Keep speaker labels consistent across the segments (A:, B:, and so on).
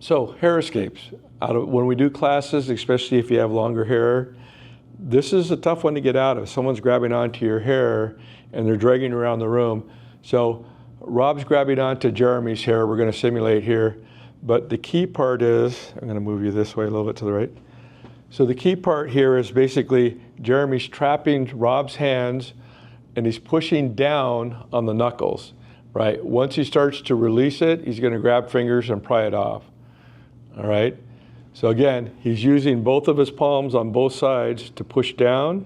A: So hair escapes. When we do classes, especially if you have longer hair, this is a tough one to get out of. Someone's grabbing onto your hair and they're dragging you around the room. So Rob's grabbing onto Jeremy's hair. We're going to simulate here. But the key part is, I'm going to move you this way a little bit to the right. So the key part here is basically Jeremy's trapping Rob's hands and he's pushing down on the knuckles, right? Once he starts to release it, he's going to grab fingers and pry it off, all right? So again, he's using both of his palms on both sides to push down,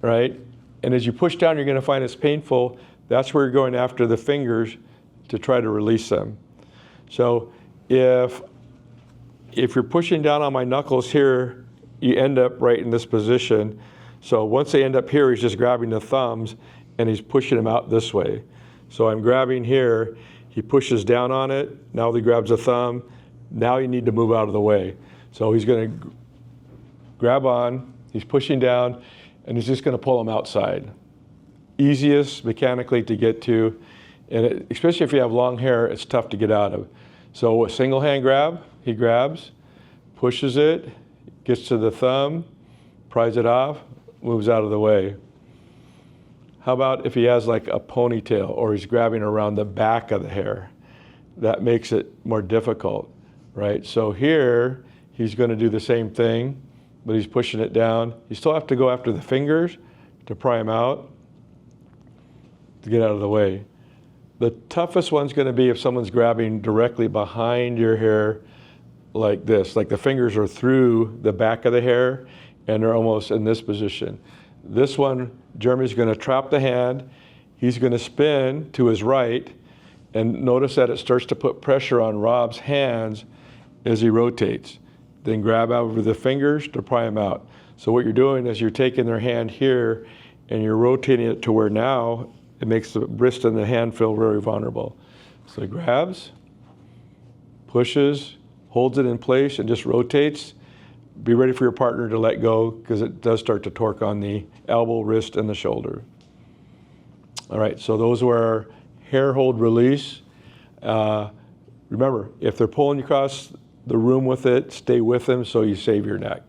A: right? And as you push down, you're going to find it's painful. That's where you're going after the fingers to try to release them. So if you're pushing down on my knuckles here, you end up right in this position. So once they end up here, he's just grabbing the thumbs and he's pushing them out this way. So I'm grabbing here, he pushes down on it, now he grabs a thumb, now you need to move out of the way. So he's going to grab on, he's pushing down, and he's just going to pull them outside. Easiest mechanically to get to, and especially if you have long hair, it's tough to get out of. So a single hand grab, he grabs, pushes it, gets to the thumb, pries it off, moves out of the way. How about if he has like a ponytail or he's grabbing around the back of the hair? That makes it more difficult, right? So here, he's going to do the same thing, but he's pushing it down. You still have to go after the fingers to pry him out, to get out of the way. The toughest one's going to be if someone's grabbing directly behind your hair like this, like the fingers are through the back of the hair and they're almost in this position. This one, Jeremy's going to trap the hand, he's going to spin to his right, and notice that it starts to put pressure on Rob's hands as he rotates. Then grab over the fingers to pry him out. So what you're doing is you're taking their hand here and you're rotating it to where now it makes the wrist and the hand feel very vulnerable. So he grabs, pushes, holds it in place and just rotates. Be ready for your partner to let go because it does start to torque on the elbow, wrist, and the shoulder. All right, so those were our hair hold release. Remember, if they're pulling you across the room with it, stay with them so you save your neck.